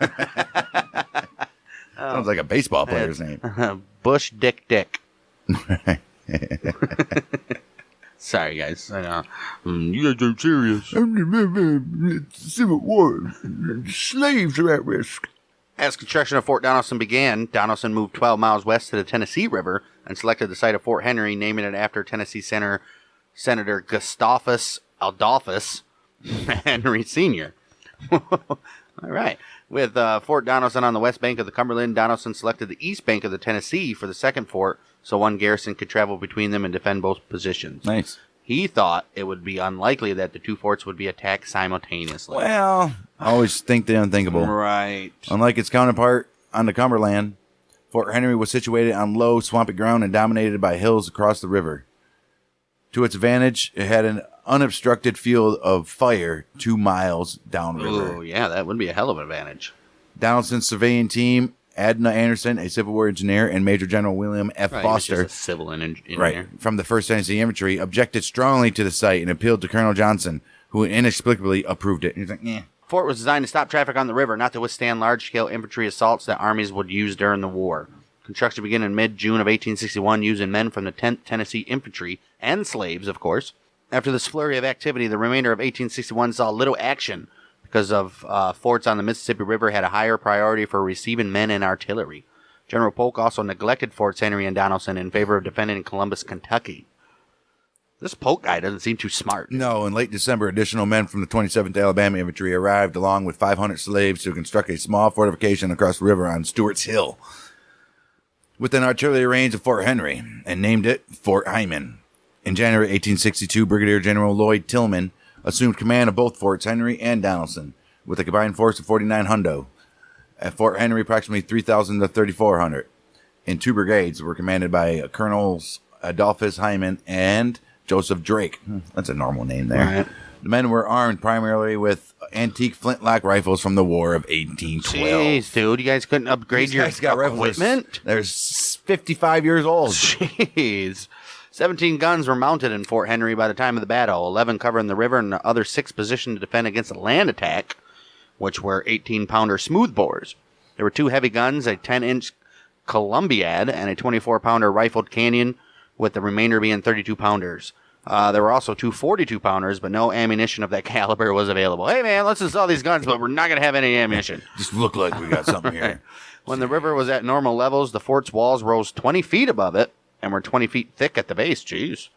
Sounds like a baseball player's name. Bush Dick. Sorry, guys. I know. You guys are serious. Civil War. Slaves are at risk. As construction of Fort Donelson began, Donelson moved 12 miles west to the Tennessee River and selected the site of Fort Henry, naming it after Tennessee Senator Gustavus Adolphus Henry Sr. All right. With Fort Donelson on the west bank of the Cumberland, Donelson selected the east bank of the Tennessee for the second fort, so one garrison could travel between them and defend both positions. Nice. He thought it would be unlikely that the 2 forts would be attacked simultaneously. Well, I always think the unthinkable. Right. Unlike its counterpart on the Cumberland, Fort Henry was situated on low, swampy ground and dominated by hills across the river. To its advantage, it had an unobstructed field of fire 2 miles downriver. Oh, yeah, that would be a hell of an advantage. Donaldson's surveying team, Adna Anderson, a Civil War engineer, and Major General William F. Foster, he was just a civil engineer. Right, from the 1st Tennessee Infantry, objected strongly to the site and appealed to Colonel Johnson, who inexplicably approved it. He's like, eh. Fort was designed to stop traffic on the river, not to withstand large-scale infantry assaults that armies would use during the war. Construction began in mid-June of 1861 using men from the 10th Tennessee Infantry, and slaves, of course. After this flurry of activity, the remainder of 1861 saw little action because of forts on the Mississippi River had a higher priority for receiving men and artillery. General Polk also neglected Forts Henry and Donelson in favor of defending Columbus, Kentucky. This Polk guy doesn't seem too smart. No, in late December, additional men from the 27th Alabama Infantry arrived along with 500 slaves to construct a small fortification across the river on Stewart's Hill within artillery range of Fort Henry and named it Fort Hyman. In January 1862, Brigadier General Lloyd Tillman assumed command of both Forts Henry and Donelson with a combined force of 49 hundo. At Fort Henry, approximately 3,000 to 3,400. And 2 brigades were commanded by Colonels Adolphus Hyman and Joseph Drake. That's a normal name there. Right. The men were armed primarily with antique flintlock rifles from the War of 1812. Jeez, dude, you guys couldn't upgrade your equipment? They're 55 years old. Jeez. 17 guns were mounted in Fort Henry by the time of the battle, 11 covering the river and the other 6 positioned to defend against a land attack, which were 18-pounder smoothbores. There were 2 heavy guns, a 10-inch Columbiad, and a 24-pounder rifled Canyon, with the remainder being 32-pounders. There were also 2 42-pounders, but no ammunition of that caliber was available. Hey, man, let's install these guns, but we're not going to have any ammunition. Just look like we got something here. When the river was at normal levels, the fort's walls rose 20 feet above it and were 20 feet thick at the base. Jeez.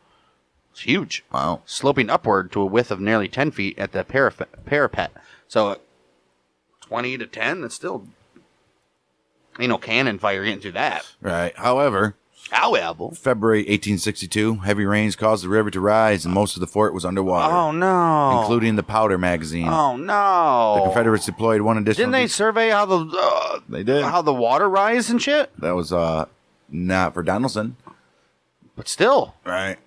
It's huge. Wow. Sloping upward to a width of nearly 10 feet at the parapet. So 20 to 10, that's still... ain't no cannon fire getting through that. Right. However, February 1862, heavy rains caused the river to rise, and most of the fort was underwater. Oh, no. Including the powder magazine. Oh, no. The Confederates deployed one additional... Didn't they survey how the... they did. How the water rise and shit? That was not for Donelson. But still. Right.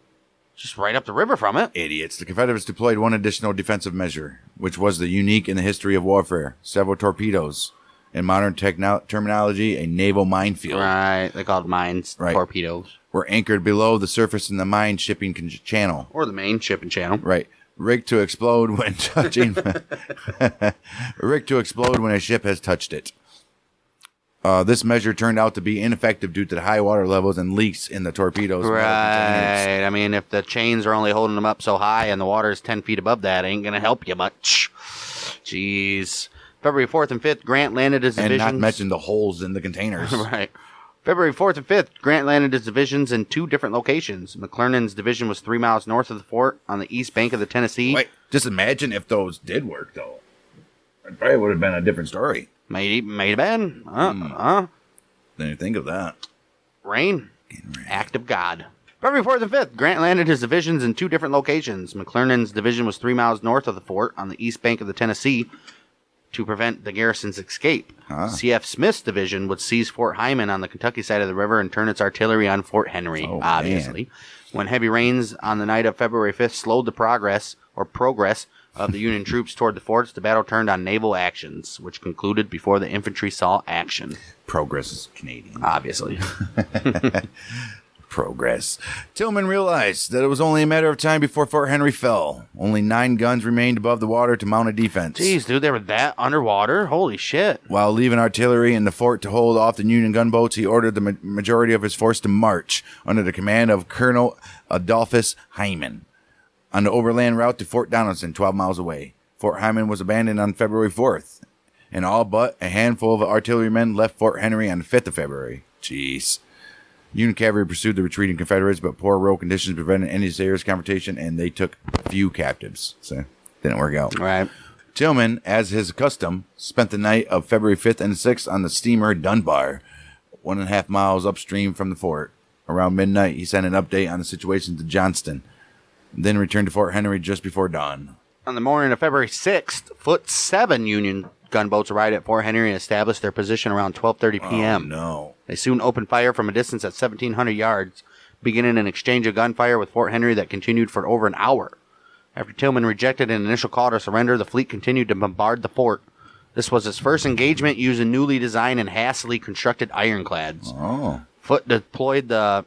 Just right up the river from it. Idiots. The Confederates deployed one additional defensive measure, which was the unique in the history of warfare. Several torpedoes. In modern terminology, a naval minefield. Right. They called mines, right. Torpedoes. Were anchored below the surface in the mine shipping channel. Or the main shipping channel. Right. Rigged to explode when touching... rigged to explode when a ship has touched it. This measure turned out to be ineffective due to the high water levels and leaks in the torpedoes. Right. I mean, if the chains are only holding them up so high and the water is 10 feet above that, it ain't going to help you much. Jeez. February 4th and 5th, Grant landed his divisions. And not mention the holes in the containers. Right. February 4th and 5th, Grant landed his divisions in 2 different locations. McClernand's division was 3 miles north of the fort on the east bank of the Tennessee. Wait, just imagine if those did work, though. It probably would have been a different story. May have been. Didn't think of that. Rain. Act of God. February 4th and 5th, Grant landed his divisions in 2 different locations. McClernand's division was 3 miles north of the fort on the east bank of the Tennessee to prevent the garrison's escape. C.F. Smith's division would seize Fort Hyman on the Kentucky side of the river and turn its artillery on Fort Henry, obviously. Man. When heavy rains on the night of February 5th slowed the progress of the Union troops toward the forts, the battle turned on naval actions, which concluded before the infantry saw action. Progress is Canadian. Obviously. Progress. Tillman realized that it was only a matter of time before Fort Henry fell. Only 9 guns remained above the water to mount a defense. Jeez, dude, they were that underwater? Holy shit. While leaving artillery in the fort to hold off the Union gunboats, he ordered the majority of his force to march under the command of Colonel Adolphus Hyman on the overland route to Fort Donelson, 12 miles away. Fort Hyman was abandoned on February 4th, and all but a handful of artillerymen left Fort Henry on the 5th of February. Jeez. Union cavalry pursued the retreating Confederates, but poor road conditions prevented any serious confrontation, and they took a few captives. So, didn't work out. Right. Tillman, as his custom, spent the night of February 5th and 6th on the steamer Dunbar, 1.5 miles upstream from the fort. Around midnight, he sent an update on the situation to Johnston, then returned to Fort Henry just before dawn. On the morning of February 6th, Foot 7 Union gunboats arrived at Fort Henry and established their position around 12:30 p.m. Oh, no. They soon opened fire from a distance at 1,700 yards, beginning an exchange of gunfire with Fort Henry that continued for over an hour. After Tillman rejected an initial call to surrender, the fleet continued to bombard the fort. This was his first engagement using newly designed and hastily constructed ironclads. Oh. Foote deployed the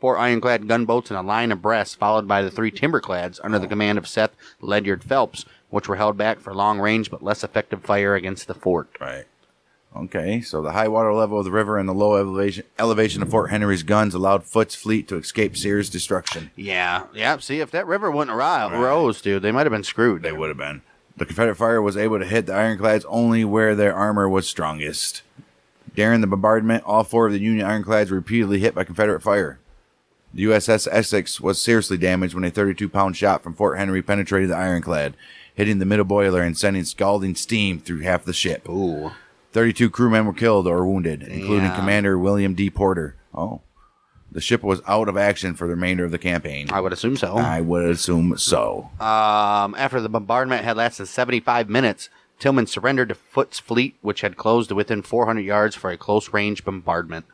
4 ironclad gunboats in a line abreast, followed by the 3 timberclads under the command of Seth Ledyard Phelps, which were held back for long range but less effective fire against the fort. Right. Okay, so the high water level of the river and the low elevation of Fort Henry's guns allowed Foote's fleet to escape serious destruction. Yeah. See, if that river wouldn't rose, dude, they might have been screwed. They would have been. The Confederate fire was able to hit the ironclads only where their armor was strongest. During the bombardment, all 4 of the Union ironclads were repeatedly hit by Confederate fire. The USS Essex was seriously damaged when a 32-pound shot from Fort Henry penetrated the ironclad, hitting the middle boiler and sending scalding steam through half the ship. Ooh. 32 crewmen were killed or wounded, including Yeah. Commander William D. Porter. Oh. The ship was out of action for the remainder of the campaign. I would assume so. I would assume so. After the bombardment had lasted 75 minutes, Tillman surrendered to Foote's fleet, which had closed to within 400 yards for a close-range bombardment.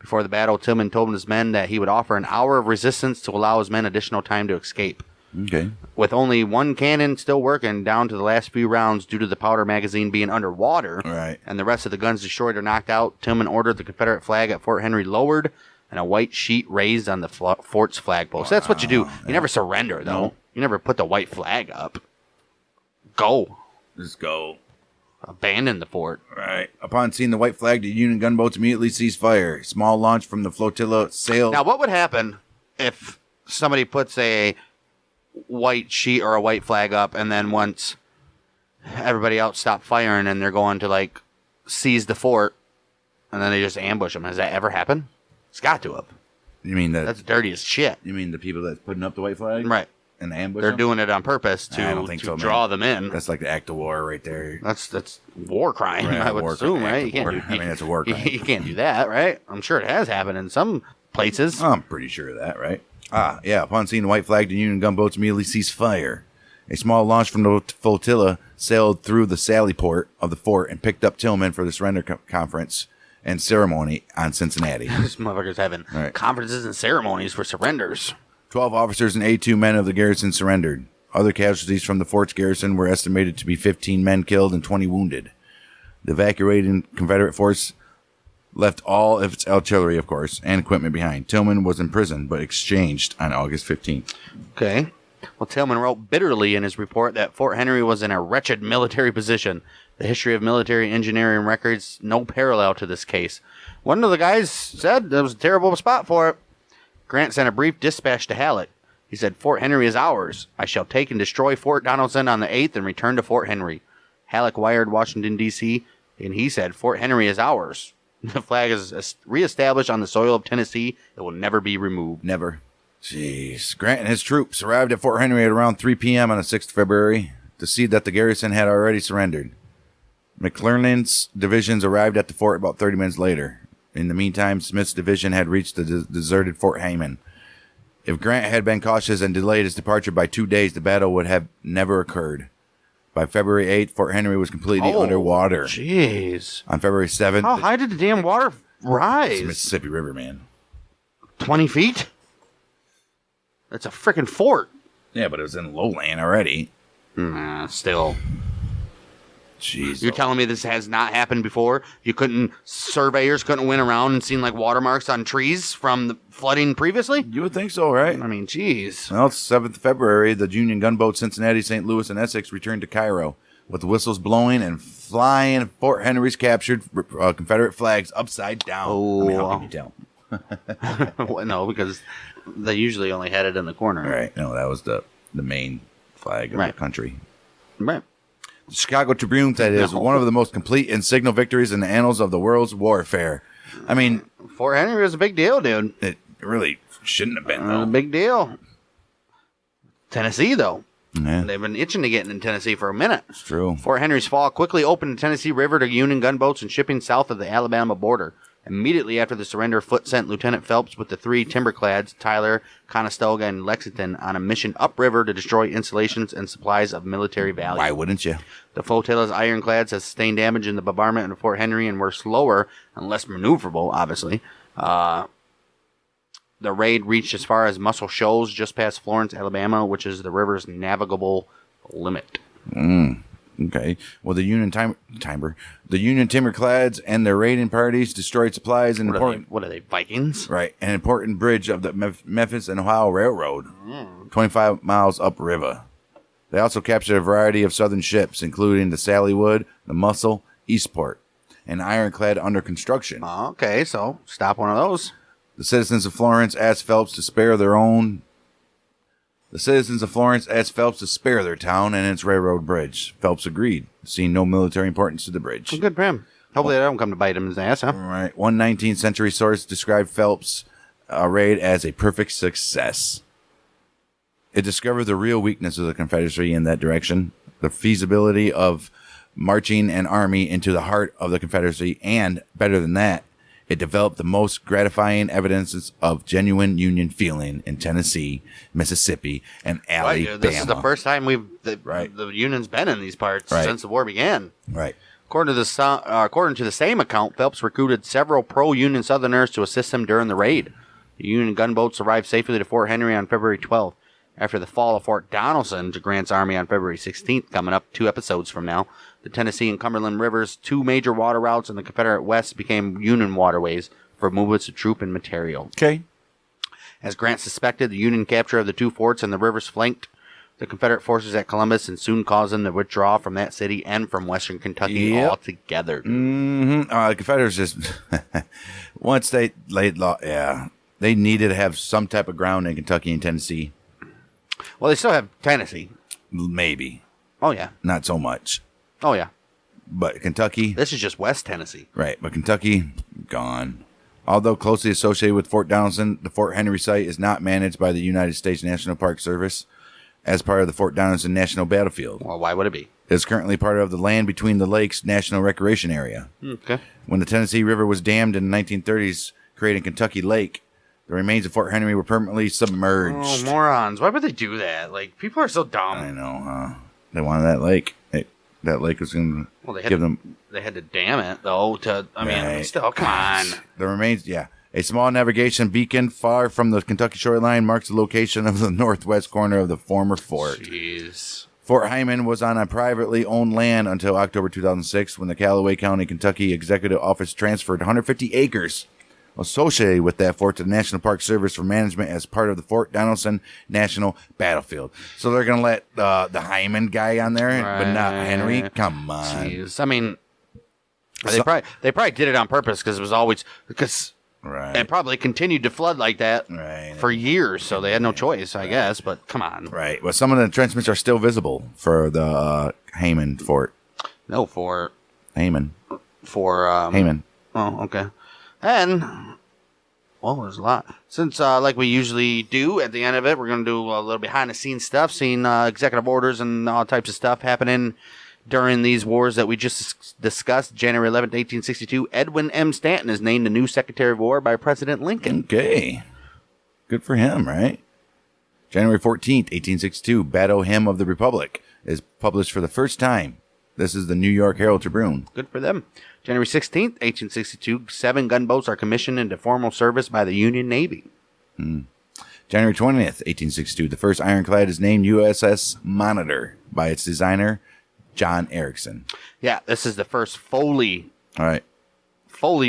Before the battle, Tillman told his men that he would offer an hour of resistance to allow his men additional time to escape. Okay. With only one cannon still working down to the last few rounds due to the powder magazine being underwater, Right. and the rest of the guns destroyed or knocked out, Tillman ordered the Confederate flag at Fort Henry lowered and a white sheet raised on the fort's flagpole. So that's what you do. You never surrender, though. No. You never put the white flag up. Go. Just go. Abandon the fort. Right. Upon seeing the white flag, the Union gunboats immediately ceased fire. Small launch from the flotilla sailed. Now, what would happen if somebody puts a white sheet or a white flag up, and then once everybody else stopped firing and they're going to, like, seize the fort, and then they just ambush them? Has that ever happened? It's got to have. You mean That's dirty as shit. You mean the people that's putting up the white flag? Right. And ambush They're them? doing it on purpose I don't think to so, man. draw them in. That's like the act of war right there. That's war crime, Right, I would war assume, crime, right? act You of can't war. do, I mean, that's a war crime. You can't do that, right? I'm sure it has happened in some places. I'm pretty sure of that, right? Yeah. Upon seeing the white flag, the Union gunboats immediately ceased fire. A small launch from the flotilla sailed through the sally port of the fort and picked up Tillman for the surrender conference and ceremony on Cincinnati. This motherfucker's having Right. conferences and ceremonies for surrenders. 12 officers and 82 men of the garrison surrendered. Other casualties from the fort's garrison were estimated to be 15 men killed and 20 wounded. The evacuating Confederate force left all of its artillery, of course, and equipment behind. Tillman was imprisoned but exchanged on August 15th. Okay. Well, Tillman wrote bitterly in his report that Fort Henry was in a wretched military position. The history of military engineering records no parallel to this case. One of the guys said there was a terrible spot for it. Grant sent a brief dispatch to Halleck. He said, "Fort Henry is ours. I shall take and destroy Fort Donelson on the 8th and return to Fort Henry." Halleck wired Washington, D.C., and he said, "Fort Henry is ours. The flag is reestablished on the soil of Tennessee. It will never be removed." Never. Jeez. Grant and his troops arrived at Fort Henry at around 3 p.m. on the 6th of February to see that the garrison had already surrendered. McClernand's divisions arrived at the fort about 30 minutes later. In the meantime, Smith's division had reached the deserted Fort Hayman. If Grant had been cautious and delayed his departure by 2 days, the battle would have never occurred. By February 8th, Fort Henry was completely underwater. Jeez. On February 7th, How high did the damn water it's the rise? Mississippi River, man. 20 feet? That's a freaking fort. Yeah, but it was in lowland already. Nah, still. Jeez. You're telling me this has not happened before? Surveyors couldn't went around and seen like watermarks on trees from the flooding previously? You would think so, right? I mean, jeez. Well, it's 7th of February. The Union gunboats Cincinnati, St. Louis, and Essex returned to Cairo with whistles blowing and flying. Fort Henry's captured Confederate flags upside down. Oh. I mean, how can you tell? Well, no, because they usually only had it in the corner. Right. No, that was the main flag of Right. the country. Right. The Chicago Tribune said it is No. one of the most complete and signal victories in the annals of the world's warfare. I mean, Fort Henry was a big deal, dude. it really shouldn't have been, A though. big deal. Tennessee, though. Yeah, They've been itching to get in Tennessee for a minute. it's true. Fort Henry's fall quickly opened the Tennessee River to Union gunboats and shipping south of the Alabama border. Immediately after the surrender, Foote sent Lieutenant Phelps with the 3 timberclads, Tyler, Conestoga, and Lexington, on a mission upriver to destroy installations and supplies of military value. Why wouldn't you? The flotilla's ironclads had sustained damage in the bombardment of Fort Henry and were slower and less maneuverable, obviously. The raid reached as far as Muscle Shoals, just past Florence, Alabama, which is the river's navigable limit. Okay. Well, the Union timberclads and their raiding parties destroyed supplies and What are they, Vikings? right, an important bridge of the Memphis and Ohio Railroad, 25 miles upriver. They also captured a variety of southern ships, including the Sallywood, the Muscle, Eastport, an ironclad under construction. Okay, so stop one of those. The citizens of Florence asked Phelps to spare their town and its railroad bridge. Phelps agreed, seeing no military importance to the bridge. Good for him. Hopefully they don't come to bite him in his ass, huh? Right. One 19th century source described Phelps raid as a perfect success. It discovered the real weakness of the Confederacy in that direction, the feasibility of marching an army into the heart of the Confederacy, and, better than that, it developed the most gratifying evidences of genuine Union feeling in Tennessee, Mississippi, and Alabama. Right, this is the first time the Union's been in these parts since the war began. Right. According to the same account, Phelps recruited several pro-Union Southerners to assist him during the raid. The Union gunboats arrived safely to Fort Henry on February 12th. After the fall of Fort Donelson to Grant's army on February 16th, coming up 2 episodes from now, the Tennessee and Cumberland Rivers, 2 major water routes in the Confederate West, became Union waterways for movements of troop and material. Okay. As Grant suspected, the Union capture of the 2 forts and the rivers flanked the Confederate forces at Columbus and soon caused them to withdraw from that city and from western Kentucky altogether. Mm-hmm. The Confederates just, once they laid law, they needed to have some type of ground in Kentucky and Tennessee. Well, they still have Tennessee. Maybe. Oh, yeah. Not so much. Oh, yeah. But Kentucky. This is just West Tennessee. Right. But Kentucky, gone. Although closely associated with Fort Donelson, the Fort Henry site is not managed by the United States National Park Service as part of the Fort Donelson National Battlefield. Well, why would it be? It is currently part of the Land Between the Lakes National Recreation Area. Okay. When the Tennessee River was dammed in the 1930s, creating Kentucky Lake, the remains of Fort Henry were permanently submerged. Oh, morons. Why would they do that? Like, people are so dumb. I know, huh? They wanted that lake. That lake was going to give them... They had to dam it, though, I mean, still, come on. The remains, A small navigation beacon far from the Kentucky shoreline marks the location of the northwest corner of the former fort. Jeez. Fort Hyman was on a privately owned land until October 2006 when the Callaway County, Kentucky Executive Office transferred 150 acres associated with that fort to the National Park Service for management as part of the Fort Donelson National Battlefield. So they're going to let the Hyman guy on there, but not Henry? Come on. Jeez. I mean, they probably did it on purpose because it was always... Right. And probably continued to flood like that for years, so they had no choice, I guess, but come on. Right. Well, some of the entrenchments are still visible for the Hyman fort. No, for... Hyman. For... Hyman. Oh, okay. And... Well, there's a lot. Since, like we usually do at the end of it, we're going to do a little behind-the-scenes stuff, seeing executive orders and all types of stuff happening during these wars that we just discussed. January 11th, 1862, Edwin M. Stanton is named the new Secretary of War by President Lincoln. Okay. Good for him, right? January 14th, 1862, Battle Hymn of the Republic is published for the first time. This is the New York Herald Tribune. Good for them. January 16th, 1862, 7 gunboats are commissioned into formal service by the Union Navy. January 20th, 1862, the first ironclad is named USS Monitor by its designer, John Erickson. Yeah, this is the first fully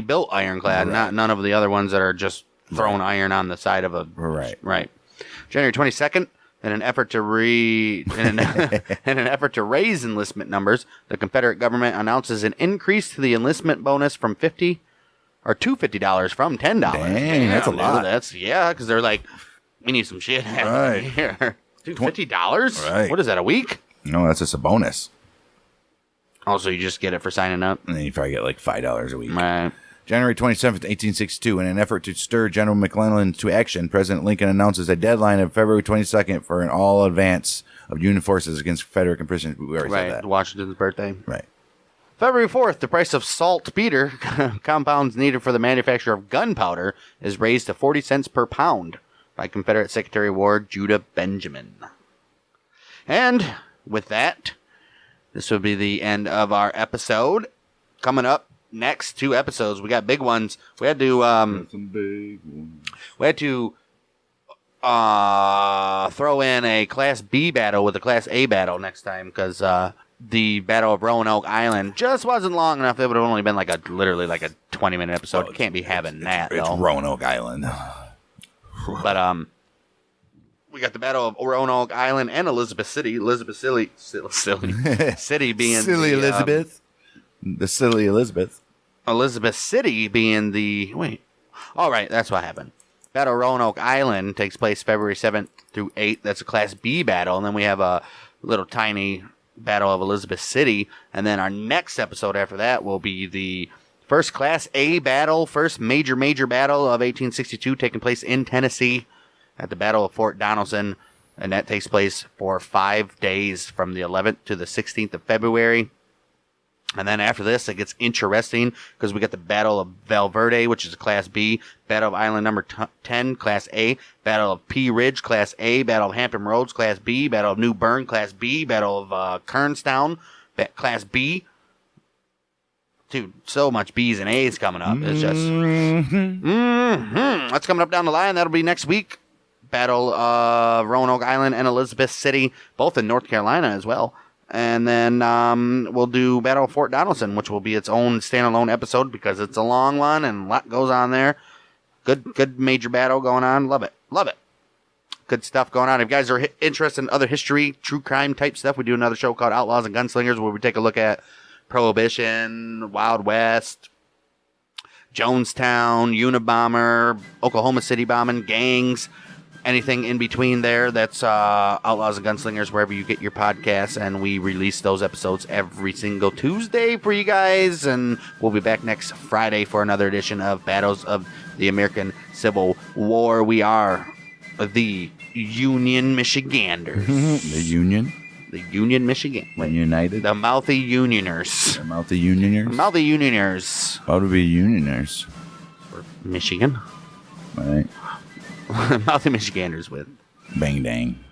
built ironclad, none of the other ones that are just throwing iron on the side of a... Right. January 22nd, in an effort to raise enlistment numbers, the Confederate government announces an increase to the enlistment bonus from $50 from $10. Dang, that's a lot. Because they're like, we need some shit here. Dude, $50? Right. What is that, a week? No, that's just a bonus. Also, you just get it for signing up. And then you probably get like $5 a week. Right. January 27th, 1862, in an effort to stir General McClellan to action, President Lincoln announces a deadline of February 22nd for an all advance of Union forces against Confederate Commission. We already said that. Washington's birthday. Right. February 4th, the price of saltpeter, compounds needed for the manufacture of gunpowder, is raised to 40 cents per pound by Confederate Secretary of War Judah Benjamin. And with that, this will be the end of our episode. Coming up next 2 episodes, we got big ones. We had to throw in a Class B battle with a Class A battle next time because the Battle of Roanoke Island just wasn't long enough. It would have only been literally a 20-minute episode. You can't be having that, though. It's Roanoke Island. But we got the Battle of Roanoke Island and Elizabeth City. City being silly Elizabeth. The silly Elizabeth. Elizabeth City being the... Wait. All right, that's what happened. Battle of Roanoke Island takes place February 7th through 8th. That's a Class B battle. And then we have a little tiny Battle of Elizabeth City. And then our next episode after that will be the First Class A battle, first major battle of 1862 taking place in Tennessee at the Battle of Fort Donelson. And that takes place for 5 days from the 11th to the 16th of February. And then after this, it gets interesting because we got the Battle of Valverde, which is a Class B, Battle of Island number 10, Class A, Battle of Pea Ridge, Class A, Battle of Hampton Roads, Class B, Battle of New Bern, Class B, Battle of Kernstown, Class B. Dude, so much B's and A's coming up. It's just... That's coming up down the line. That'll be next week. Battle of Roanoke Island and Elizabeth City, both in North Carolina as well. And then we'll do Battle of Fort Donelson, which will be its own standalone episode because it's a long one and a lot goes on there. Good major battle going on. Love it. Good stuff going on. If you guys are interested in other history, true crime type stuff, we do another show called Outlaws and Gunslingers where we take a look at Prohibition, Wild West, Jonestown, Unabomber, Oklahoma City bombing, gangs. Anything in between there, that's Outlaws and Gunslingers, wherever you get your podcasts, and we release those episodes every single Tuesday for you guys, and we'll be back next Friday for another edition of Battles of the American Civil War. We are the Union Michiganders. The Union? The Union Michigan. United? The Mouthy Unioners. The Mouthy Unioners? Mouthy Unioners. How to be Unioners? For Michigan. Right. Mouthy Michiganders with Bang Dang.